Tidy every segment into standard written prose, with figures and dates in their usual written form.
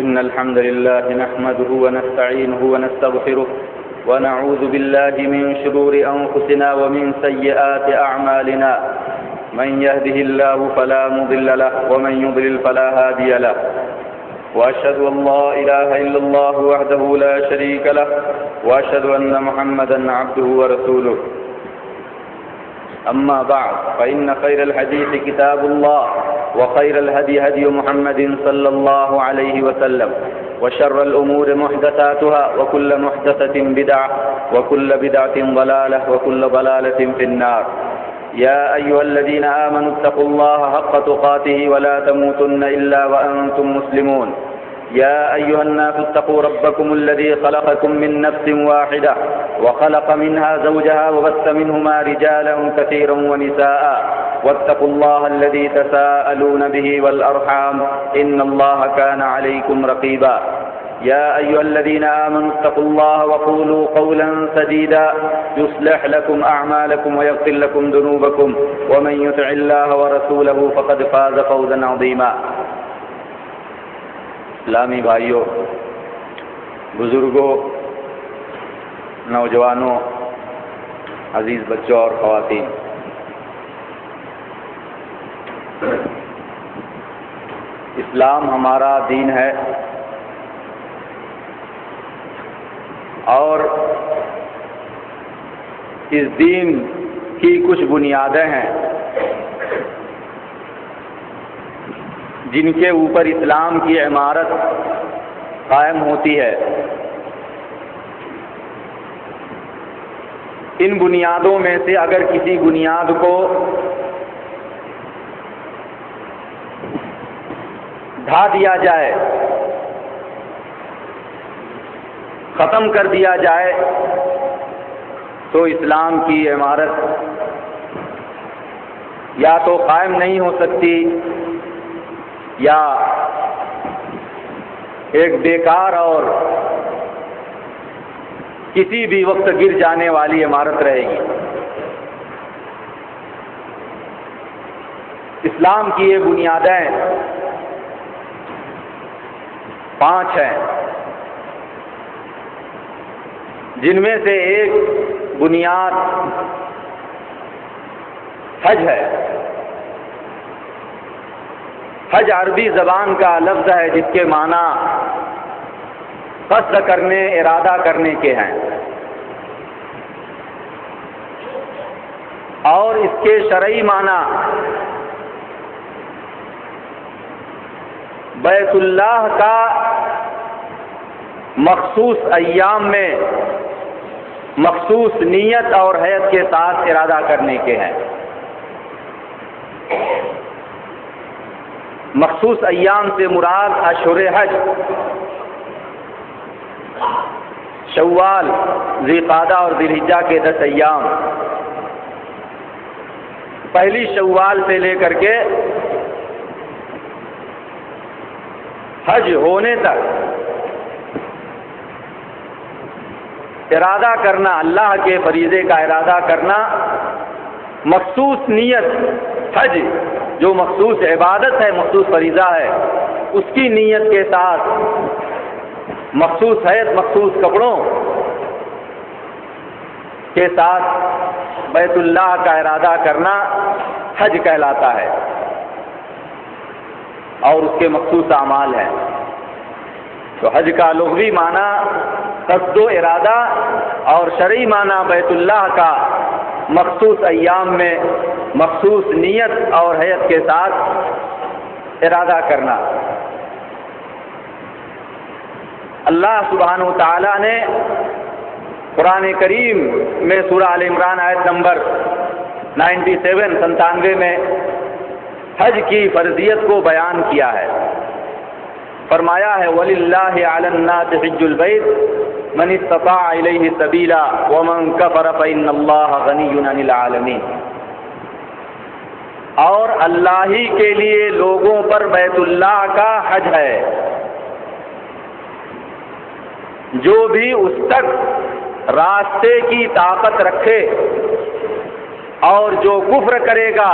إن الحمد لله نحمده ونستعينه ونستغفره ونعوذ بالله من شرور أنفسنا ومن سيئات أعمالنا من يهده الله فلا مضل له ومن يضلل فلا هادي له وأشهد أن لا إله إلا الله وحده لا شريك له وأشهد أن محمدا عبده ورسوله أما بعد فإن خير الحديث كتاب الله وخير الهدي هدي محمد صلى الله عليه وسلم وشر الأمور محدثاتها وكل محدثة بدعة وكل بدعة ضلالة وكل ضلالة في النار يا أيها الذين آمنوا اتقوا الله حق تقاته ولا تموتن إلا وأنتم مسلمون يا أيها الناس اتقوا ربكم الذي خلقكم من نفس واحدة وخلق منها زوجها وبث منهما رجالا كثيرا ونساء واتقوا الله الذي تساءلون به والأرحام إن الله كان عليكم رقيبا يا أيها الذين آمنوا اتقوا الله وقولوا قولا سديدا يصلح لكم أعمالكم ويغفر لكم ذنوبكم ومن يطع الله ورسوله فقد فاز فوزا عظيما اسلامی بھائیوں، بزرگوں، نوجوانوں، عزیز بچوں اور خواتین، اسلام ہمارا دین ہے اور اس دین کی کچھ بنیادیں ہیں جن کے اوپر اسلام کی عمارت قائم ہوتی ہے۔ ان بنیادوں میں سے اگر کسی بنیاد کو ڈھا دیا جائے، ختم کر دیا جائے تو اسلام کی عمارت یا تو قائم نہیں ہو سکتی یا ایک بیکار اور کسی بھی وقت گر جانے والی عمارت رہے گی۔ اسلام کی یہ بنیادیں 5 ہیں، جن میں سے ایک بنیاد حج ہے۔ حج عربی زبان کا لفظ ہے جس کے معنی قصد کرنے، ارادہ کرنے کے ہیں، اور اس کے شرعی معنی بیت اللہ کا مخصوص ایام میں مخصوص نیت اور حیت کے ساتھ ارادہ کرنے کے ہیں۔ مخصوص ایام سے مراد اشہر حج، شوال، ذی القعدہ اور ذی الحجہ کے 10 ایام، پہلی شوال سے لے کر کے حج ہونے تک ارادہ کرنا، اللہ کے فریضے کا ارادہ کرنا، مخصوص نیت حج جو مخصوص عبادت ہے، مخصوص فریضہ ہے، اس کی نیت کے ساتھ مخصوص حیت، مخصوص کپڑوں کے ساتھ بیت اللہ کا ارادہ کرنا حج کہلاتا ہے، اور اس کے مخصوص اعمال ہیں۔ تو حج کا لغوی معنی قصد و ارادہ، اور شرعی معنی بیت اللہ کا مخصوص ایام میں مخصوص نیت اور حیت کے ساتھ ارادہ کرنا۔ اللہ سبحانہ و تعالیٰ نے قرآن کریم میں سورہ آل عمران آیت نمبر 97 میں حج کی فرضیت کو بیان کیا ہے۔ فرمایا ہے وَلِلَّهِ عَلَى النَّاسِ حِجُّ الْبَيْتِ مَنِ اسْتَطَاعَ إِلَيْهِ سَبِيلًا وَمَنْ كَفَرَ فَإِنَّ اللَّهَ غَنِيٌّ عَنِ الْعَالَمِينَ۔ اور اللہ ہی کے لیے لوگوں پر بیت اللہ کا حج ہے، جو بھی اس تک راستے کی طاقت رکھے، اور جو کفر کرے گا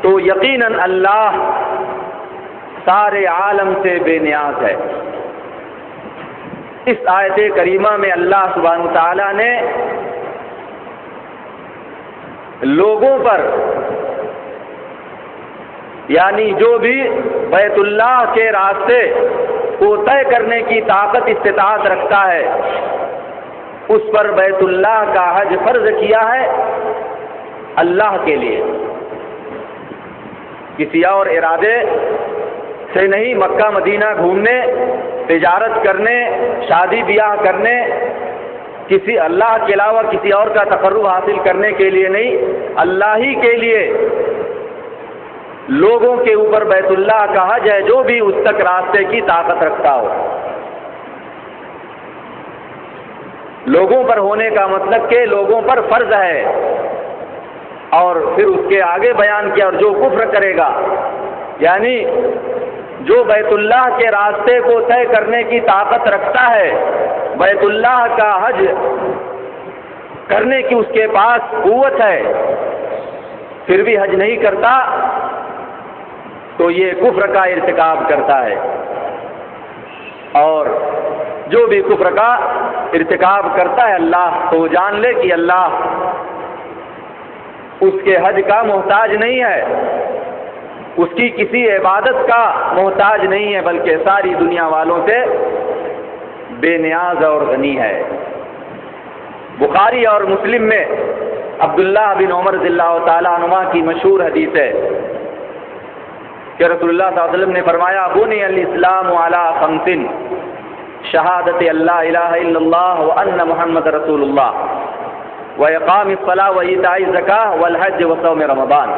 تو یقیناً اللہ سارے عالم سے بے نیاز ہے۔ اس آیت کریمہ میں اللہ سبحانہ وتعالیٰ نے لوگوں پر، یعنی جو بھی بیت اللہ کے راستے کو طے کرنے کی طاقت استطاعت رکھتا ہے، اس پر بیت اللہ کا حج فرض کیا ہے اللہ کے لیے، کسی اور ارادے سے نہیں۔ مکہ مدینہ گھومنے، تجارت کرنے، شادی بیاہ کرنے، کسی اللہ کے علاوہ کسی اور کا تقرب حاصل کرنے کے لیے نہیں، اللہ ہی کے لیے لوگوں کے اوپر بیت اللہ کا حج ہے، جو بھی اس تک راستے کی طاقت رکھتا ہو۔ لوگوں پر ہونے کا مطلب کہ لوگوں پر فرض ہے، اور پھر اس کے آگے بیان کیا، اور جو کفر کرے گا، یعنی جو بیت اللہ کے راستے کو طے کرنے کی طاقت رکھتا ہے، بیت اللہ کا حج کرنے کی اس کے پاس قوت ہے، پھر بھی حج نہیں کرتا، تو یہ کفر کا ارتکاب کرتا ہے۔ اور جو بھی کفر کا ارتکاب کرتا ہے، اللہ تو جان لے کہ اللہ اس کے حج کا محتاج نہیں ہے، اس کی کسی عبادت کا محتاج نہیں ہے، بلکہ ساری دنیا والوں سے بے نیاز اور غنی ہے۔ بخاری اور مسلم میں عبداللہ بن عمر رضی اللہ تعالیٰ عنہما کی مشہور حدیث ہے کہ رسول اللہ صلی اللہ علیہ وسلم نے فرمایا، بنی الاسلام علی خمس، شہادت اللہ الہ الا اللہ وان محمد رسول اللہ واقام الصلاۃ وایتاء الزکاۃ والحج وصوم رمضان،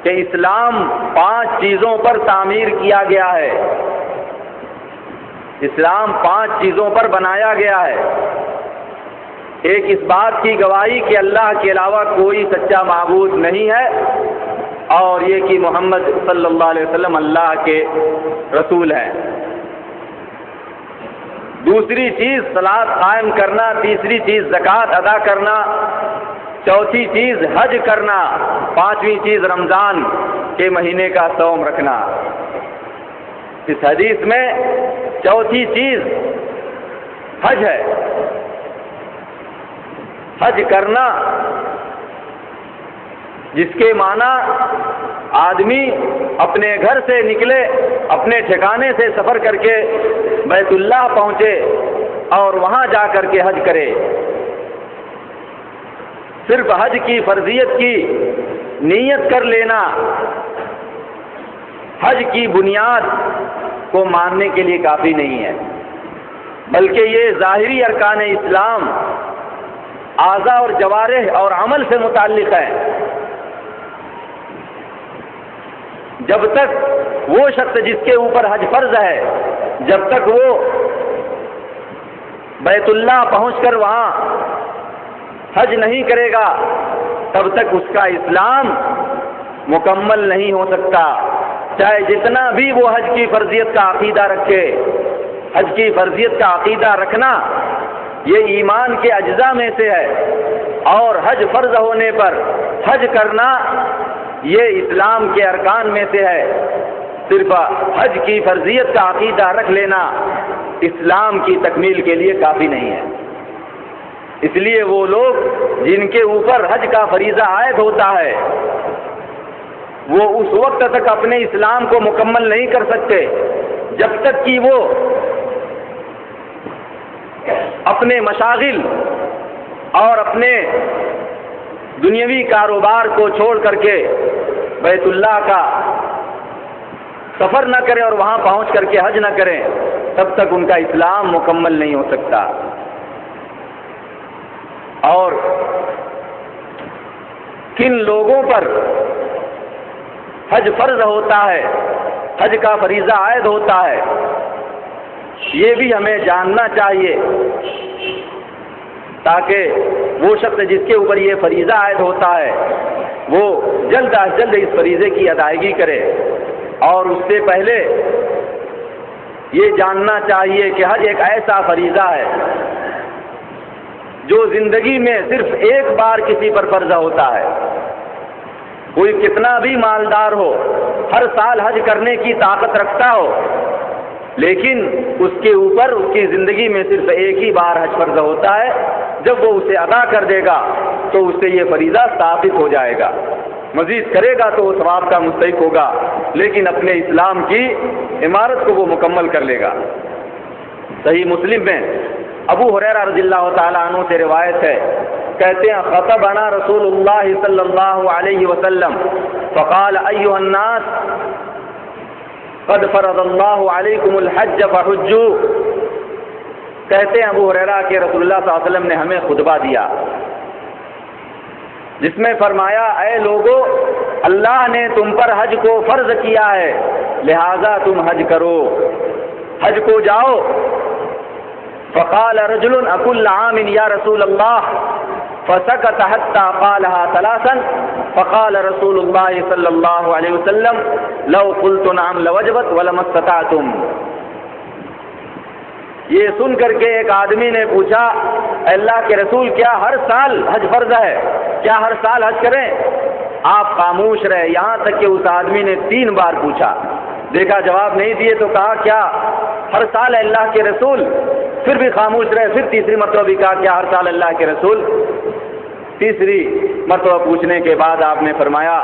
کہ اسلام 5 چیزوں پر تعمیر کیا گیا ہے، اسلام 5 چیزوں پر بنایا گیا ہے۔ ایک اس بات کی گواہی کہ اللہ کے علاوہ کوئی سچا معبود نہیں ہے، اور یہ کہ محمد صلی اللہ علیہ وسلم اللہ کے رسول ہیں۔ دوسری چیز صلاۃ قائم کرنا، تیسری چیز زکوٰۃ ادا کرنا، چوتھی چیز حج کرنا، 5ویں چیز رمضان کے مہینے کا صوم رکھنا۔ اس حدیث میں چوتھی چیز حج ہے۔ حج کرنا جس کے معنی آدمی اپنے گھر سے نکلے، اپنے ٹھکانے سے سفر کر کے بیت اللہ پہنچے اور وہاں جا کر کے حج کرے۔ صرف حج کی فرضیت کی نیت کر لینا حج کی بنیاد کو ماننے کے لیے کافی نہیں ہے، بلکہ یہ ظاہری ارکان اسلام اعضاء اور جوارح اور عمل سے متعلق ہے۔ جب تک وہ شخص جس کے اوپر حج فرض ہے، جب تک وہ بیت اللہ پہنچ کر وہاں حج نہیں کرے گا، تب تک اس کا اسلام مکمل نہیں ہو سکتا، چاہے جتنا بھی وہ حج کی فرضیت کا عقیدہ رکھے۔ حج کی فرضیت کا عقیدہ رکھنا یہ ایمان کے اجزاء میں سے ہے، اور حج فرض ہونے پر حج کرنا یہ اسلام کے ارکان میں سے ہے۔ صرف حج کی فرضیت کا عقیدہ رکھ لینا اسلام کی تکمیل کے لیے کافی نہیں ہے۔ اس لیے وہ لوگ جن کے اوپر حج کا فریضہ عائد ہوتا ہے، وہ اس وقت تک اپنے اسلام کو مکمل نہیں کر سکتے جب تک کہ وہ اپنے مشاغل اور اپنے دنیاوی کاروبار کو چھوڑ کر کے بیت اللہ کا سفر نہ کریں اور وہاں پہنچ کر کے حج نہ کریں، تب تک ان کا اسلام مکمل نہیں ہو سکتا۔ اور کن لوگوں پر حج فرض ہوتا ہے، حج کا فریضہ عائد ہوتا ہے، یہ بھی ہمیں جاننا چاہیے، تاکہ وہ شخص جس کے اوپر یہ فریضہ عائد ہوتا ہے وہ جلد از جلد اس فریضے کی ادائیگی کرے۔ اور اس سے پہلے یہ جاننا چاہیے کہ حج ایک ایسا فریضہ ہے جو زندگی میں صرف ایک بار کسی پر فرض ہوتا ہے۔ کوئی کتنا بھی مالدار ہو، ہر سال حج کرنے کی طاقت رکھتا ہو، لیکن اس کے اوپر اس کی زندگی میں صرف ایک ہی بار حج فرض ہوتا ہے، جب وہ اسے ادا کر دے گا تو اس سے یہ فریضہ ثابت ہو جائے گا، مزید کرے گا تو وہ ثواب کا مستحق ہوگا، لیکن اپنے اسلام کی عمارت کو وہ مکمل کر لے گا۔ صحیح مسلم میں ابو ہریرہ رضی اللہ تعالیٰ عنہ سے روایت ہے، کہتے ہیں خطبنا رسول اللہ صلی اللہ علیہ وسلم فقال ایھا الناس قد فرض اللہ علیکم الحج فحجوا، کہتے ہیں ابو ہریرہ کہ رسول اللہ صلی اللہ علیہ وسلم نے ہمیں خطبہ دیا جس میں فرمایا اے لوگو، اللہ نے تم پر حج کو فرض کیا ہے، لہذا تم حج کرو، حج کو جاؤ۔ فقال رجل اکل عام یا رسول اللہ، فسکت حتی قالها ثلاثا، فقال رسول اللہ صلی اللہ علیہ وسلم لو قلت نعم لوجبت ولما استطعتم۔ یہ سن کر کے ایک آدمی نے پوچھا اے اللہ کے رسول کیا ہر سال حج فرض ہے، کیا ہر سال حج کریں؟ آپ خاموش رہے، یہاں تک کہ اس آدمی نے 3 بار پوچھا، دیکھا جواب نہیں دیے تو کہا کیا ہر سال اللہ کے رسول؟ پھر بھی خاموش رہے، پھر تیسری مرتبہ بھی کہا کیا ہر سال اللہ کے رسول؟ تیسری مرتبہ پوچھنے کے بعد آپ نے فرمایا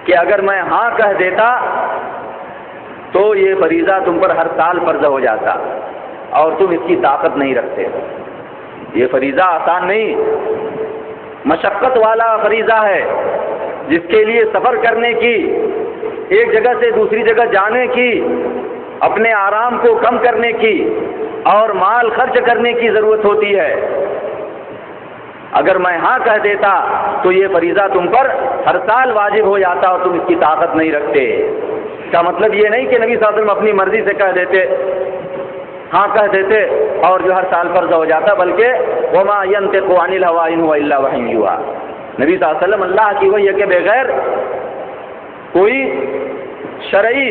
کہ اگر میں ہاں کہہ دیتا تو یہ فریضہ تم پر ہر سال فرض ہو جاتا اور تم اس کی طاقت نہیں رکھتے۔ یہ فریضہ آسان نہیں، مشقت والا فریضہ ہے، جس کے لیے سفر کرنے کی، ایک جگہ سے دوسری جگہ جانے کی، اپنے آرام کو کم کرنے کی اور مال خرچ کرنے کی ضرورت ہوتی ہے۔ اگر میں ہاں کہہ دیتا تو یہ فریضہ تم پر ہر سال واجب ہو جاتا اور تم اس کی طاقت نہیں رکھتے۔ اس کا مطلب یہ نہیں کہ نبی صلی اللہ علیہ وسلم اپنی مرضی سے کہہ دیتے، ہاں کہہ دیتے اور جو ہر سال فرض ہو جاتا، بلکہ وما ينطق عن الهوى ان هو الا وحی یوحی، نبی صلی اللہ علیہ وسلم اللہ کی وحی کے بغیر کوئی شرعی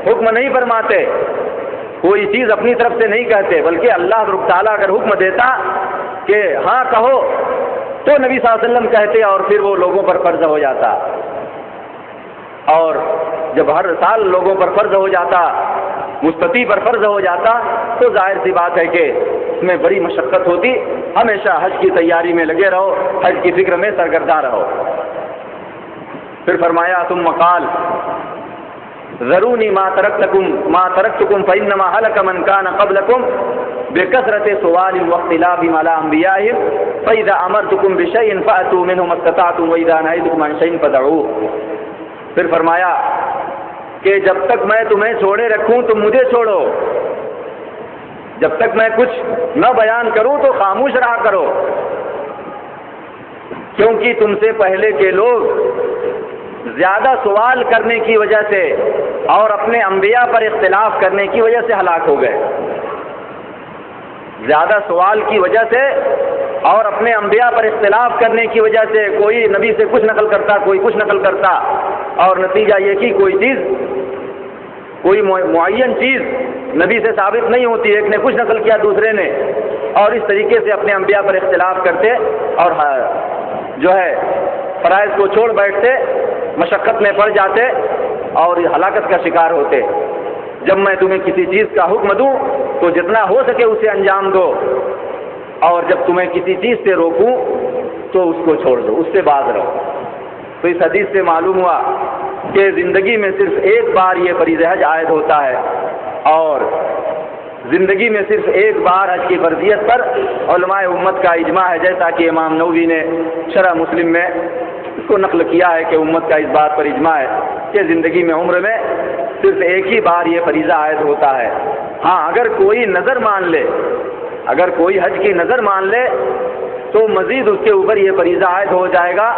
حکم نہیں فرماتے، کوئی چیز اپنی طرف سے نہیں کہتے، بلکہ اللہ رب تعالیٰ اگر حکم دیتا کہ ہاں کہو تو نبی صلی اللہ علیہ وسلم کہتے اور پھر وہ لوگوں پر فرض ہو جاتا۔ اور جب ہر سال لوگوں پر فرض ہو جاتا، مستطیع پر فرض ہو جاتا، تو ظاہر سی بات ہے کہ اس میں بڑی مشقت ہوتی۔ ہمیشہ حج کی تیاری میں لگے رہو، حج کی فکر میں سرگرداں رہو۔ پھر فرمایا ثم قال ذرونی ما ترکتکم فانما هلك من كان قبلكم بکثرت سوال واختلاف على انبیائهم فاذا امرتکم بشیء فاتوا منه ما استطعتم واذا نهیتکم عن شیء فدعوه۔ پھر فرمایا کہ جب تک میں تمہیں چھوڑے رکھوں تم مجھے چھوڑو، جب تک میں کچھ نہ بیان کروں تو خاموش رہا کرو، کیونکہ تم سے پہلے کے لوگ زیادہ سوال کرنے کی وجہ سے اور اپنے انبیاء پر اختلاف کرنے کی وجہ سے ہلاک ہو گئے۔ زیادہ سوال کی وجہ سے اور اپنے انبیاء پر اختلاف کرنے کی وجہ سے کوئی نبی سے کچھ نقل کرتا، کوئی کچھ نقل کرتا، اور نتیجہ یہ کہ کوئی چیز، کوئی معین چیز نبی سے ثابت نہیں ہوتی، ایک نے کچھ نقل کیا دوسرے نے، اور اس طریقے سے اپنے انبیاء پر اختلاف کرتے اور جو ہے فرائض کو چھوڑ بیٹھتے، مشقت میں پڑ جاتے اور ہلاکت کا شکار ہوتے۔ جب میں تمہیں کسی چیز کا حکم دوں تو جتنا ہو سکے اسے انجام دو، اور جب تمہیں کسی چیز سے روکوں تو اس کو چھوڑ دو، اس سے باز رہو۔ تو اس حدیث سے معلوم ہوا کہ زندگی میں صرف ایک بار یہ فریضہ حج عائد ہوتا ہے، اور زندگی میں صرف ایک بار حج کی فرضیت پر علماء امت کا اجماع ہے، جیسا کہ امام نووی نے شرح مسلم میں اس کو نقل کیا ہے کہ امت کا اس بات پر اجماع ہے کہ زندگی میں عمر میں صرف ایک ہی بار یہ فریضہ عائد ہوتا ہے۔ ہاں اگر کوئی نظر مان لے، اگر کوئی حج کی نظر مان لے تو مزید اس کے اوپر یہ فریضہ عائد ہو جائے گا۔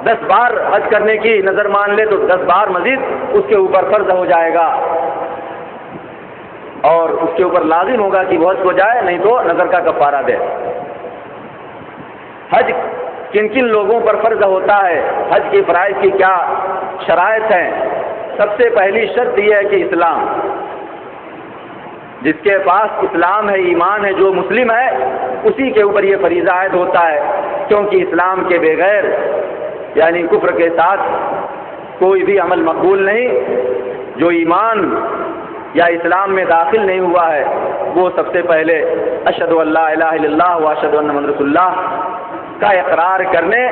10 بار حج کرنے کی نظر مان لے تو 10 بار مزید اس کے اوپر فرض ہو جائے گا، اور اس کے اوپر لازم ہوگا کہ وہ حج کو جائے، نہیں تو نظر کا کفارہ دے۔ حج کن کن لوگوں پر فرض ہوتا ہے، حج کی فرائض کی کیا شرائط ہیں؟ سب سے پہلی شرط یہ ہے کہ اسلام، جس کے پاس اسلام ہے، ایمان ہے، جو مسلم ہے، اسی کے اوپر یہ فریضہ عائد ہوتا ہے، کیونکہ اسلام کے بغیر یعنی کفر کے ساتھ کوئی بھی عمل مقبول نہیں۔ جو ایمان یا اسلام میں داخل نہیں ہوا ہے وہ سب سے پہلے اشہد ان لا الہ الا اللہ و اشہد ان محمد رسول اللہ کا اقرار کرنے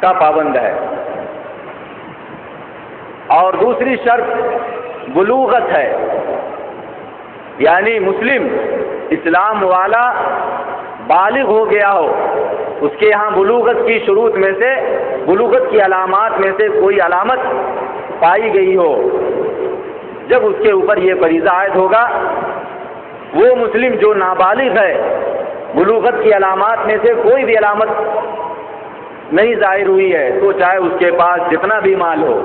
کا پابند ہے۔ اور دوسری شرط بلوغت ہے، یعنی مسلم اسلام والا بالغ ہو گیا ہو، اس کے یہاں بلوغت کی شروط میں سے، بلوغت کی علامات میں سے کوئی علامت پائی گئی ہو، جب اس کے اوپر یہ فریضہ عائد ہوگا۔ وہ مسلم جو نابالغ ہے، بلوغت کی علامات میں سے کوئی بھی علامت نہیں ظاہر ہوئی ہے، تو چاہے اس کے پاس جتنا بھی مال ہو،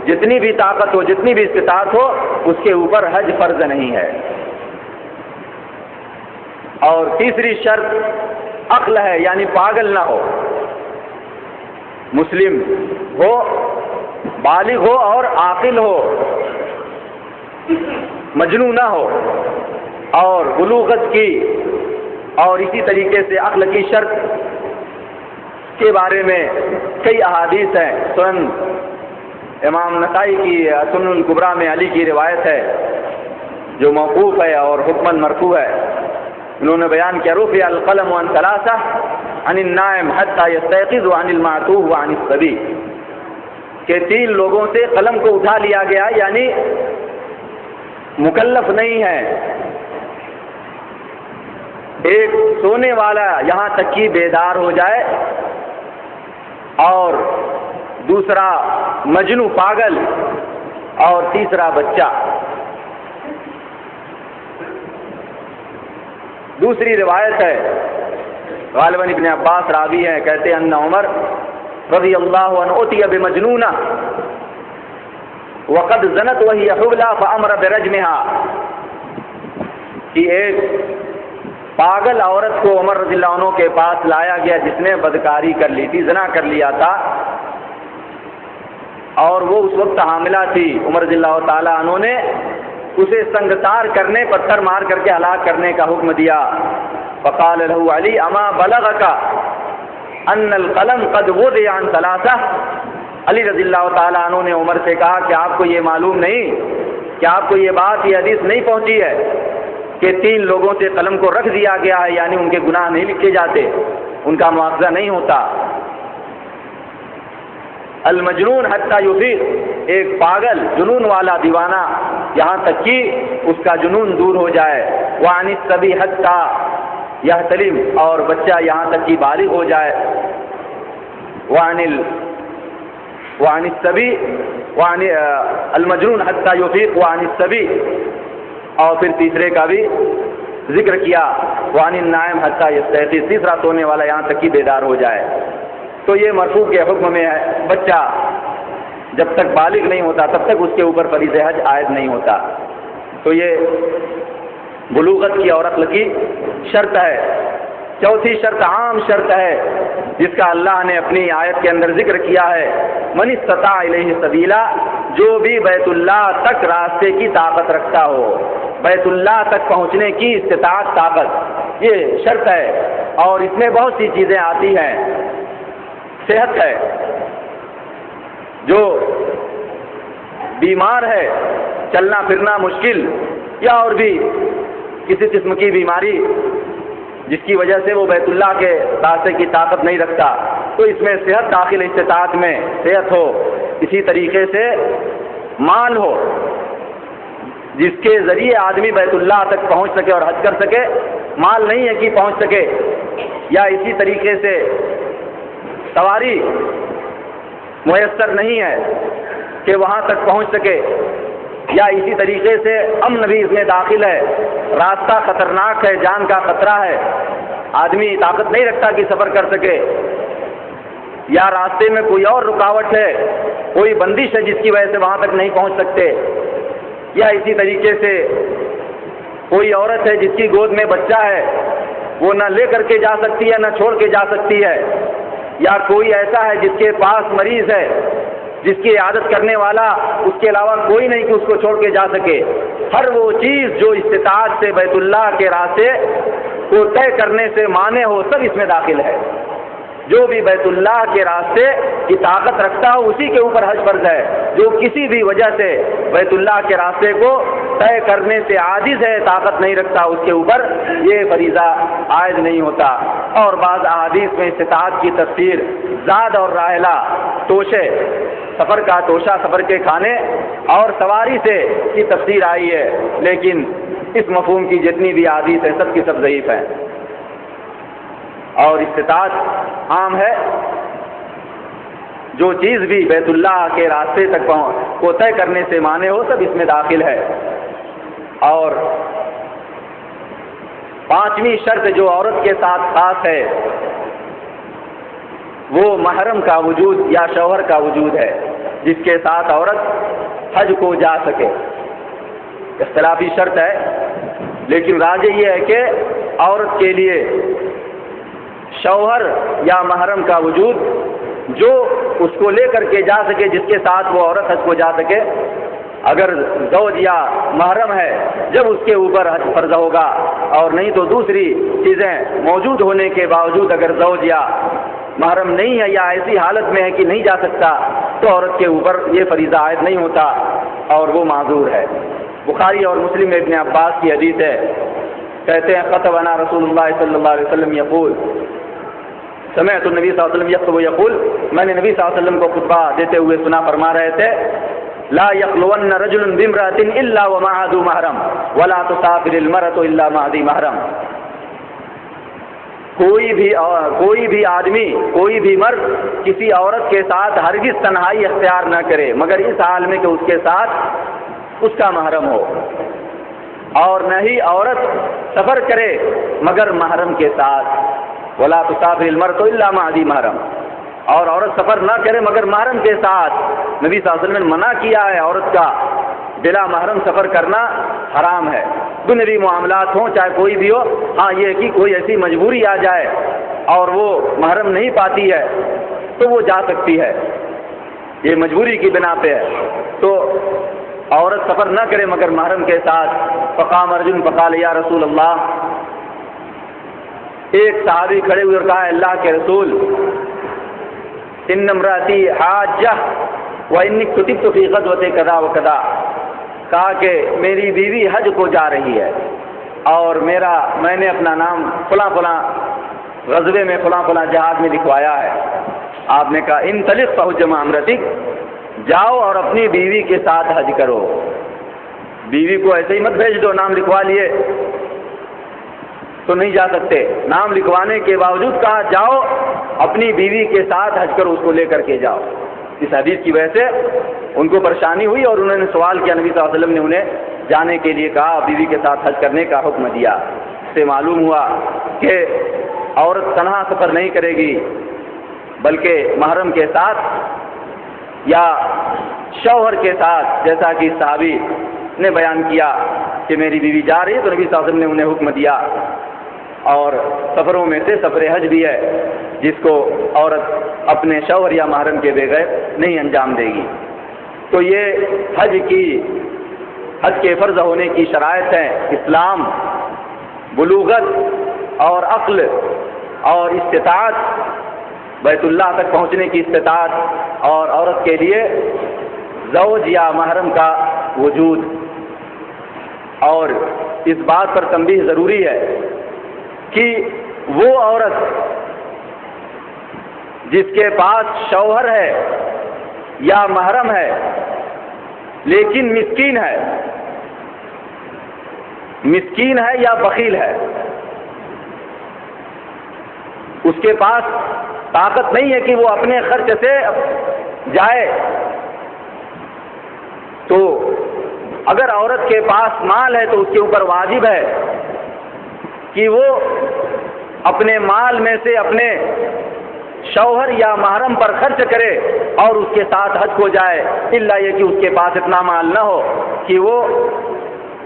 جتنی بھی طاقت ہو، جتنی بھی استطاعت ہو، اس کے اوپر حج فرض نہیں ہے۔ اور تیسری شرط عقل ہے، یعنی پاگل نہ ہو، مسلم ہو، بالغ ہو اور عاقل ہو، مجنون نہ ہو۔ اور بلوغت کی اور اسی طریقے سے عقل کی شرط کے بارے میں کئی احادیث ہیں۔ سنن امام نسائی کی سنن الکبریٰ میں علی کی روایت ہے جو موقوف ہے اور حکماً مرفوع ہے۔ انہوں نے بیان کیا رفع القلم عن ثلاثہ عن النائم حتى يستيقظ وعن المعتوه وعن الصبي، کہ 3 لوگوں سے قلم کو اٹھا لیا گیا، یعنی مکلف نہیں ہے۔ ایک سونے والا یہاں تک کہ بیدار ہو جائے، اور دوسرا مجنون پاگل، اور تیسرا بچہ۔ دوسری روایت ہے، غالباً ابن عباس راوی ہیں، کہتے ہیں ان عمر رضی اللہ عنہ اتی بمجنونہ وقد زنت وہی حبلى فامر برجمها، کہ ایک پاگل عورت کو عمر رضی اللہ عنہ کے پاس لایا گیا جس نے بدکاری کر لی تھی، زنا کر لیا تھا، اور وہ اس وقت حاملہ تھی۔ عمر رضی اللہ تعالی عنہ نے اسے سنگسار کرنے، پتھر مار کر کے ہلاک کرنے کا حکم دیا۔ فقال له علی اما بلغک ان القلم قد وضع عن ثلاثہ، علی رضی اللہ تعالیٰ عنہ نے عمر سے کہا کہ آپ کو یہ معلوم نہیں، کہ آپ کو یہ بات، یہ حدیث نہیں پہنچی ہے کہ 3 لوگوں سے قلم کو رکھ دیا گیا ہے، یعنی ان کے گناہ نہیں لکھے جاتے، ان کا مواخذہ نہیں ہوتا۔ المجنون حتی یفیق، ایک پاگل، جنون والا، دیوانہ، یہاں تک کہ اس کا جنون دور ہو جائے۔ وعن الصبی حتی یحتلم، اور بچہ یہاں تک کہ بالغ ہو جائے۔ وعن الصبی وعن المجنون حتی یفیق وعن الصبی، اور پھر تیسرے کا بھی ذکر کیا، وعن النائم حتی یستیقظ، تیسرا سونے والا یہاں تک کہ بیدار ہو جائے۔ تو یہ مرفوع کے حکم میں ہے، بچہ جب تک بالغ نہیں ہوتا تب تک اس کے اوپر فریضہ حج عائد نہیں ہوتا۔ تو یہ بلوغت کی اور عقل کی شرط ہے۔ چوتھی شرط عام شرط ہے جس کا اللہ نے اپنی آیت کے اندر ذکر کیا ہے، من استطاع الیہ سبیلا، جو بھی بیت اللہ تک راستے کی طاقت رکھتا ہو، بیت اللہ تک پہنچنے کی استطاعت، طاقت، یہ شرط ہے۔ اور اس میں بہت سی چیزیں آتی ہیں۔ صحت ہے، جو بیمار ہے، چلنا پھرنا مشکل، یا اور بھی کسی قسم کی بیماری جس کی وجہ سے وہ بیت اللہ کے راستے کی طاقت نہیں رکھتا، تو اس میں صحت داخل، استطاعت میں صحت ہو۔ اسی طریقے سے مال ہو جس کے ذریعے آدمی بیت اللہ تک پہنچ سکے اور حج کر سکے، مال نہیں ہے کہ پہنچ سکے، یا اسی طریقے سے سواری میسر نہیں ہے کہ وہاں تک پہنچ سکے، یا اسی طریقے سے امن بھی اس میں داخل ہے، راستہ خطرناک ہے، جان کا خطرہ ہے، آدمی طاقت نہیں رکھتا کہ سفر کر سکے، یا راستے میں کوئی اور رکاوٹ ہے، کوئی بندش ہے جس کی وجہ سے وہاں تک نہیں پہنچ سکتے، یا اسی طریقے سے کوئی عورت ہے جس کی گود میں بچہ ہے، وہ نہ لے کر کے جا سکتی ہے نہ چھوڑ کے جا سکتی ہے، یا کوئی ایسا ہے جس کے پاس مریض ہے جس کی عیادت کرنے والا اس کے علاوہ کوئی نہیں کہ اس کو چھوڑ کے جا سکے۔ ہر وہ چیز جو استطاعت سے بیت اللہ کے راستے کو طے کرنے سے مانع ہو، سب اس میں داخل ہے۔ جو بھی بیت اللہ کے راستے کی طاقت رکھتا ہو اسی کے اوپر حج فرض ہے. جو کسی بھی وجہ سے بیت اللہ کے راستے کو طے کرنے سے عاجز ہے، طاقت نہیں رکھتا، اس کے اوپر یہ فریضہ عائد نہیں ہوتا. اور بعض احادیث میں استطاعت کی تفسیر زاد اور راحلہ، توشے، سفر کا توشہ، سفر کے کھانے اور سواری سے کی تفسیر آئی ہے، لیکن اس مفہوم کی جتنی بھی احادیث ہیں سب کی سب ضعیف ہیں. اور استطاعت عام ہے، جو چیز بھی بیت اللہ کے راستے تک کو طے کرنے سے مانے ہو سب اس میں داخل ہے. اور پانچویں شرط جو عورت کے ساتھ خاص ہے وہ محرم کا وجود یا شوہر کا وجود ہے، جس کے ساتھ عورت حج کو جا سکے. اختلافی شرط ہے، لیکن راجح یہ ہے کہ عورت کے لیے شوہر یا محرم کا وجود جو اس کو لے کر کے جا سکے، جس کے ساتھ وہ عورت حج کو جا سکے. اگر زوج یا محرم ہے جب اس کے اوپر حج فرض ہوگا، اور نہیں تو دوسری چیزیں موجود ہونے کے باوجود اگر زوج یا محرم نہیں ہے یا ایسی حالت میں ہے کہ نہیں جا سکتا تو عورت کے اوپر یہ فریضہ عائد نہیں ہوتا اور وہ معذور ہے. بخاری اور مسلم میں ابن عباس کی حدیث ہے، کہتے ہیں خطبنا رسول اللہ صلی اللہ علیہ وسلم یقول، سمعت النبی صلی اللہ علیہ وسلم یخطب یقول، میں نے نبی صلی اللہ علیہ وسلم کو خطبہ دیتے ہوئے سنا، فرما رہے تھے لا یخلون رجل بامرأة الا ومعه ذو محرم ولا تسافر المرأة الا مع ذی محرم. کوئی بھی آدمی، کوئی بھی مرد کسی عورت کے ساتھ ہرگز تنہائی اختیار نہ کرے مگر اس حال میں کہ اس کے ساتھ اس کا محرم ہو، اور نہ ہی عورت سفر کرے مگر محرم کے ساتھ. ولا تسافر المرأة الا مع ذی محرم، اور عورت سفر نہ کرے مگر محرم کے ساتھ. نبی صلی اللہ علیہ وسلم نے منع کیا ہے عورت کا بلا محرم سفر کرنا حرام ہے. دنیوی معاملات ہوں چاہے کوئی بھی ہو، ہاں یہ کہ کوئی ایسی مجبوری آ جائے اور وہ محرم نہیں پاتی ہے تو وہ جا سکتی ہے، یہ مجبوری کی بنا پہ ہے. تو عورت سفر نہ کرے مگر محرم کے ساتھ. فقام رجل فقال یا رسول اللہ، ایک صحابی کھڑے ہوئے اور کہا اللہ کے رسول، ان امراتی حاجہ وانی کتبت فی غزوۃ کذا و کذا، کہا کہ میری بیوی حج کو جا رہی ہے اور میں نے اپنا نام فلاں فلاں غزوے میں فلاں فلاں جہاد میں لکھوایا ہے. آپ نے کہا انطلق فحج مع امرتک، جاؤ اور اپنی بیوی کے ساتھ حج کرو. بیوی کو ایسے ہی مت بھیج دو، نام لکھوا لیے تو نہیں جا سکتے. نام لکھوانے کے باوجود کہا جاؤ اپنی بیوی کے ساتھ حج کرو، اس کو لے کر کے جاؤ. اس حدیث کی وجہ سے ان کو پریشانی ہوئی اور انہوں نے سوال کیا، نبی صلی اللہ علیہ وسلم نے انہیں جانے کے لیے کہا، بیوی کے ساتھ حج کرنے کا حکم دیا. اس سے معلوم ہوا کہ عورت تنہا سفر نہیں کرے گی بلکہ محرم کے ساتھ یا شوہر کے ساتھ، جیسا کہ صحابی نے بیان کیا کہ میری بیوی جا رہی ہے تو نبی صلی اللہ علیہ وسلم نے انہیں حکم دیا. اور سفروں میں سے سفر حج بھی ہے جس کو عورت اپنے شوہر یا محرم کے بغیر نہیں انجام دے گی. تو یہ حج کے فرض ہونے کی شرائط ہیں، اسلام، بلوغت اور عقل اور استطاعت، بیت اللہ تک پہنچنے کی استطاعت، اور عورت کے لیے زوج یا محرم کا وجود. اور اس بات پر تنبیہ ضروری ہے کہ وہ عورت جس کے پاس شوہر ہے یا محرم ہے لیکن مسکین ہے یا بخیل ہے، اس کے پاس طاقت نہیں ہے کہ وہ اپنے خرچ سے جائے، تو اگر عورت کے پاس مال ہے تو اس کے اوپر واجب ہے کہ وہ اپنے مال میں سے اپنے شوہر یا محرم پر خرچ کرے اور اس کے ساتھ حج کو جائے، الا یہ کہ اس کے پاس اتنا مال نہ ہو کہ وہ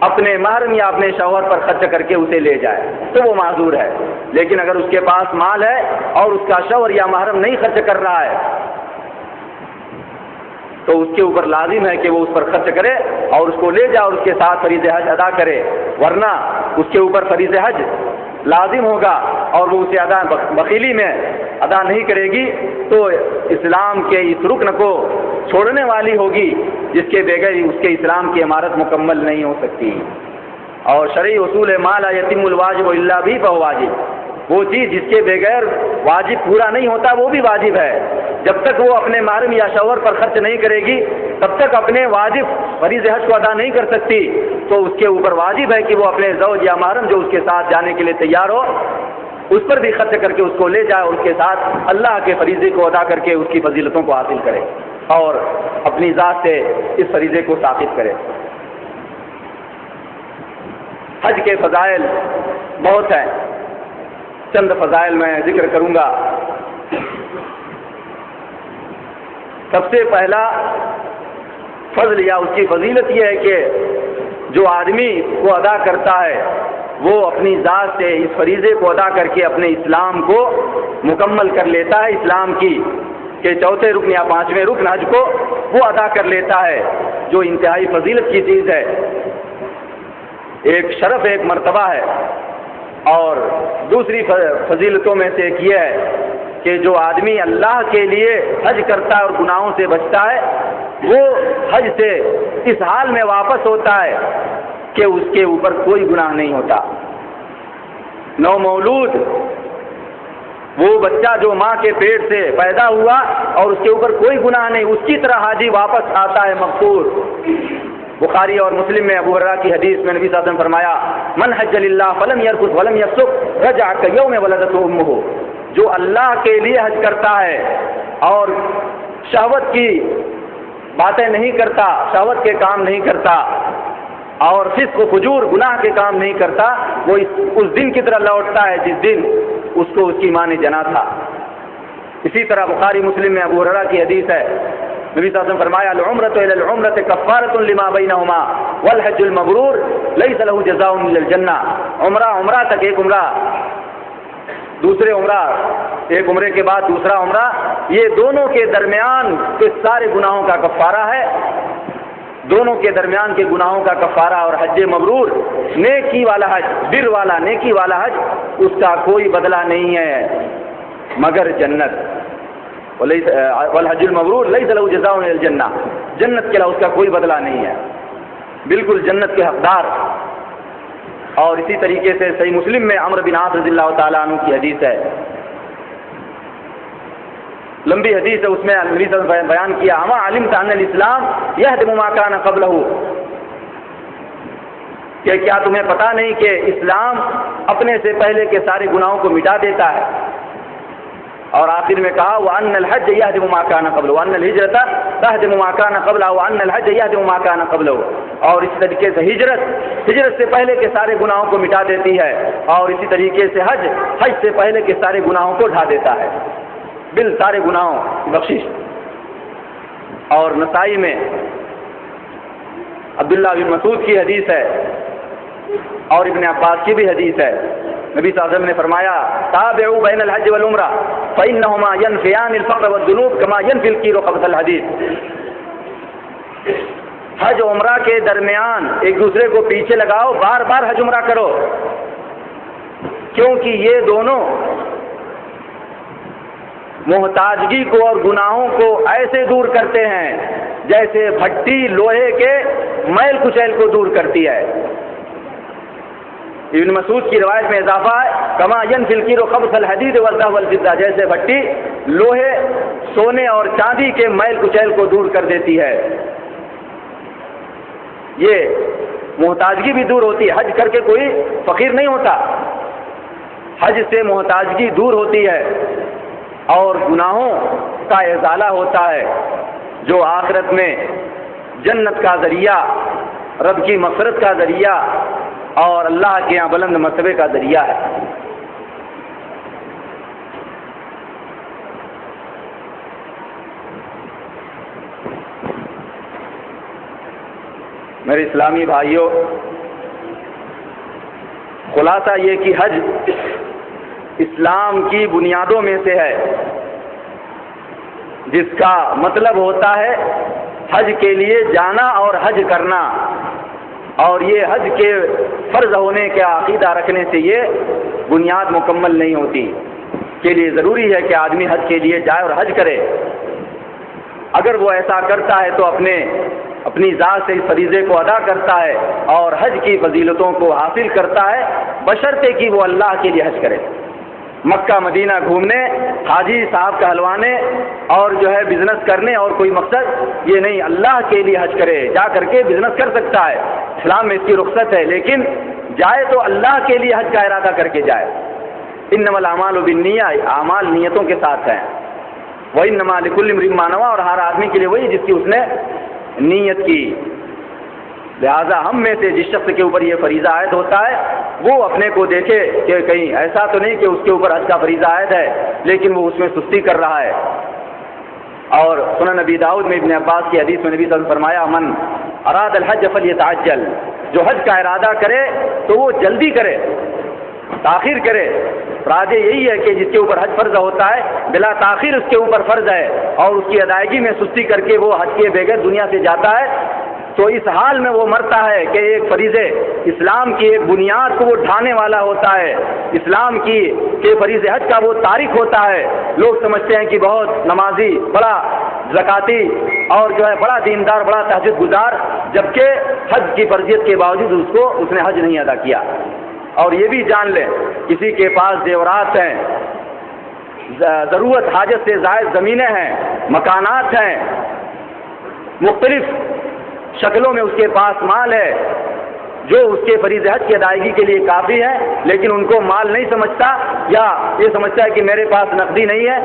اپنے محرم یا اپنے شوہر پر خرچ کر کے اسے لے جائے تو وہ معذور ہے. لیکن اگر اس کے پاس مال ہے اور اس کا شوہر یا محرم نہیں خرچ کر رہا ہے تو اس کے اوپر لازم ہے کہ وہ اس پر خرچ کرے اور اس کو لے جائے اور اس کے ساتھ فریض حج ادا کرے، ورنہ اس کے اوپر فریض حج لازم ہوگا اور وہ اسے بخیلی میں ادا نہیں کرے گی تو اسلام کے اس رکن کو چھوڑنے والی ہوگی جس کے بغیر اس کے اسلام کی عمارت مکمل نہیں ہو سکتی. اور شرعی اصول ما لا یتم الواجب الا بھی واجب، وہ چیز جس کے بغیر واجب پورا نہیں ہوتا وہ بھی واجب ہے. جب تک وہ اپنے محرم یا شوہر پر خرچ نہیں کرے گی تب تک اپنے واجب فریض حج کو ادا نہیں کر سکتی. تو اس کے اوپر واجب ہے کہ وہ اپنے زوج یا محرم جو اس کے ساتھ جانے کے لیے تیار ہو اس پر بھی خرچ کر کے اس کو لے جائے اور اس کے ساتھ اللہ کے فریضے کو ادا کر کے اس کی فضیلتوں کو حاصل کرے اور اپنی ذات سے اس فریضے کو ثابت کرے. حج کے فضائل بہت ہیں، چند فضائل میں ذکر کروں گا. سب سے پہلا فضل یا اس کی فضیلت یہ ہے کہ جو آدمی کو ادا کرتا ہے وہ اپنی ذات سے اس فریضے کو ادا کر کے اپنے اسلام کو مکمل کر لیتا ہے. اسلام کی کہ چوتھے رکن یا پانچویں رکن حج کو وہ ادا کر لیتا ہے، جو انتہائی فضیلت کی چیز ہے، ایک شرف، ایک مرتبہ ہے. اور دوسری فضیلتوں میں سے ایک یہ ہے کہ جو آدمی اللہ کے لیے حج کرتا ہے اور گناہوں سے بچتا ہے وہ حج سے اس حال میں واپس ہوتا ہے کہ اس کے اوپر کوئی گناہ نہیں ہوتا. نو مولود وہ بچہ جو ماں کے پیٹ سے پیدا ہوا اور اس کے اوپر کوئی گناہ نہیں، اس کی طرح حاجی واپس آتا ہے مغفور. بخاری اور مسلم میں ابو ہریرہ کی حدیث میں نبی صلی اللہ علیہ وسلم فرمایا من حج للہ فلم یرفث ولم یفسق رجع کیوم ولدته امہ، جو اللہ کے لیے حج کرتا ہے اور شہوت کی باتیں نہیں کرتا، شہوت کے کام نہیں کرتا اور فسق و فجور گناہ کے کام نہیں کرتا، وہ اس دن کی طرح لوٹتا ہے جس دن اس کو اس کی ماں نے جنا تھا. اسی طرح بخاری مسلم میں ابو ہریرہ کی حدیث ہے، نبی صلی اللہ علیہ وسلم فرمایا العمرۃ الی العمرۃ کفارۃ لما بینہما والحج المبرور لیس له جزاء الا الجنہ. عمرہ تک ایک عمرہ، دوسرے عمرہ، ایک عمرے کے بعد دوسرا عمرہ، یہ دونوں کے درمیان کے سارے گناہوں کا کفارہ ہے. دونوں کے درمیان کے گناہوں کا کفارہ. اور حج مبرور نیکی والا حج، بر والا نیکی والا حج، اس کا کوئی بدلہ نہیں ہے مگر جنت. والحج المبرور لیس له جزاء الا الجنہ، جنت کے علاوہ اس کا کوئی بدلہ نہیں ہے، بالکل جنت کے حقدار. اور اسی طریقے سے صحیح مسلم میں عمرو بن عاص رضی اللہ تعالیٰ عنہ کی حدیث ہے، لمبی حدیث ہے، اس میں نبی صلی اللہ علیہ وسلم بیان کیا اما علمت ان الاسلام یہدم ما کان قبلہ، کہ کیا تمہیں پتہ نہیں کہ اسلام اپنے سے پہلے کے سارے گناہوں کو مٹا دیتا ہے. اور آخر میں کہا وَأَنَّ الْحَجَّ يَهْدِمُ مَا كَانَ قَبْلَهُ وَأَنَّ الْهِجْرَةَ تَهْدِمُ مَا كَانَ قَبْلَهُ وَأَنَّ الْحَجَّ يَهْدِمُ مَا كَانَ قَبْلَهُ. اور اس طریقے سے ہجرت سے پہلے کے سارے گناہوں کو مٹا دیتی ہے، اور اسی طریقے سے حج سے پہلے کے سارے گناہوں کو ڈھا دیتا ہے، بال سارے گناہوں کی بخشش. اور نسائی میں عبداللہ بن مسعود کی حدیث ہے اور ابن عباس کی بھی حدیث ہے، نبی صلی اللہ علیہ وسلم نے فرمایا تابعوا بین الحج والعمرہ فإنہما ینفیان الفقر والذنوب کما ینفی الکیر خبث الحدید. حج عمرہ کے درمیان ایک دوسرے کو پیچھے لگاؤ، بار بار حج عمرہ کرو، کیونکہ یہ دونوں محتاجگی کو اور گناہوں کو ایسے دور کرتے ہیں جیسے بھٹی لوہے کے میل کچیل کو دور کرتی ہے. ابن مسعود کی روایت میں اضافہ ہے کما ینفی الکیر خبث الحدید والذهب والفضہ، جیسے بھٹی لوہے، سونے اور چاندی کے میل کچیل کو دور کر دیتی ہے. یہ محتاجگی بھی دور ہوتی ہے، حج کر کے کوئی فقیر نہیں ہوتا، حج سے محتاجگی دور ہوتی ہے اور گناہوں کا ازالہ ہوتا ہے جو آخرت میں جنت کا ذریعہ، رب کی مغفرت کا ذریعہ اور اللہ کے یہاں بلند مرتبے کا ذریعہ ہے. میرے اسلامی بھائیوں، خلاصہ یہ کہ حج اسلام کی بنیادوں میں سے ہے، جس کا مطلب ہوتا ہے حج کے لیے جانا اور حج کرنا. اور یہ حج کے فرض ہونے کا عقیدہ رکھنے سے یہ بنیاد مکمل نہیں ہوتی. کے لیے ضروری ہے کہ آدمی حج کے لیے جائے اور حج کرے. اگر وہ ایسا کرتا ہے تو اپنی ذات سے اس فریضے کو ادا کرتا ہے اور حج کی فضیلتوں کو حاصل کرتا ہے، بشرطے کہ وہ اللہ کے لیے حج کرے. مکہ مدینہ گھومنے، حاجی صاحب کہلوانے اور بزنس کرنے اور کوئی مقصد یہ نہیں، اللہ کے لیے حج کرے. جا کر کے بزنس کر سکتا ہے، اسلام میں اس کی رخصت ہے، لیکن جائے تو اللہ کے لیے حج کا ارادہ کر کے جائے. انما الاعمال بالنیات، اعمال نیتوں کے ساتھ ہیں. وانما لکل امرئ ما نوى، اور ہر آدمی کے لیے وہی جس کی اس نے نیت کی. لہذا ہم میں سے جس شخص کے اوپر یہ فریضہ عائد ہوتا ہے وہ اپنے کو دیکھے کہ کہیں ایسا تو نہیں کہ اس کے اوپر حج کا فریضہ عائد ہے لیکن وہ اس میں سستی کر رہا ہے. اور سنن نبی داؤد میں ابن عباس کی حدیث میں نبی صلی اللہ علیہ وسلم فرمایا، من اراد الحج فلیتعجل، جو حج کا ارادہ کرے تو وہ جلدی کرے، تاخیر کرے. راجے یہی ہے کہ جس کے اوپر حج فرض ہوتا ہے بلا تاخیر اس کے اوپر فرض ہے اور اس کی ادائیگی میں سستی کر کے وہ حج کے بغیر دنیا سے جاتا ہے تو اس حال میں وہ مرتا ہے کہ ایک فریضے اسلام کی ایک بنیاد کو وہ ڈھانے والا ہوتا ہے. اسلام کی کہ فریض حج کا وہ تارک ہوتا ہے. لوگ سمجھتے ہیں کہ بہت نمازی، بڑا زکاتی اور بڑا دیندار، بڑا تہجد گزار، جبکہ حج کی فرضیت کے باوجود اس نے حج نہیں ادا کیا. اور یہ بھی جان لیں، کسی کے پاس زیورات ہیں، ضرورت حاجت سے زائد زمینیں ہیں، مکانات ہیں، مختلف شکلوں میں اس کے پاس مال ہے جو اس کے فریض حج کی ادائیگی کے لیے کافی ہے، لیکن ان کو مال نہیں سمجھتا یا یہ سمجھتا ہے کہ میرے پاس نقدی نہیں ہے،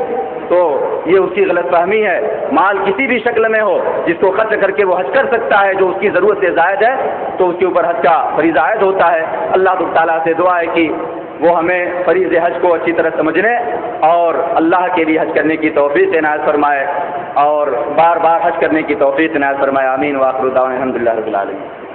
تو یہ اس کی غلط فہمی ہے. مال کسی بھی شکل میں ہو جس کو خرچ کر کے وہ حج کر سکتا ہے جو اس کی ضرورت سے زائد ہے تو اس کے اوپر حج کا فریضہ عائد ہوتا ہے. اللہ تعالیٰ سے دعا ہے کہ وہ ہمیں فریض حج کو اچھی طرح سمجھنے اور اللہ کے لیے حج کرنے کی توفیق عنایت فرمائے اور بار بار حج کرنے کی توفیق عنایت فرمائے. آمین. وآخر دعوانا الحمدللہ رب العالمین.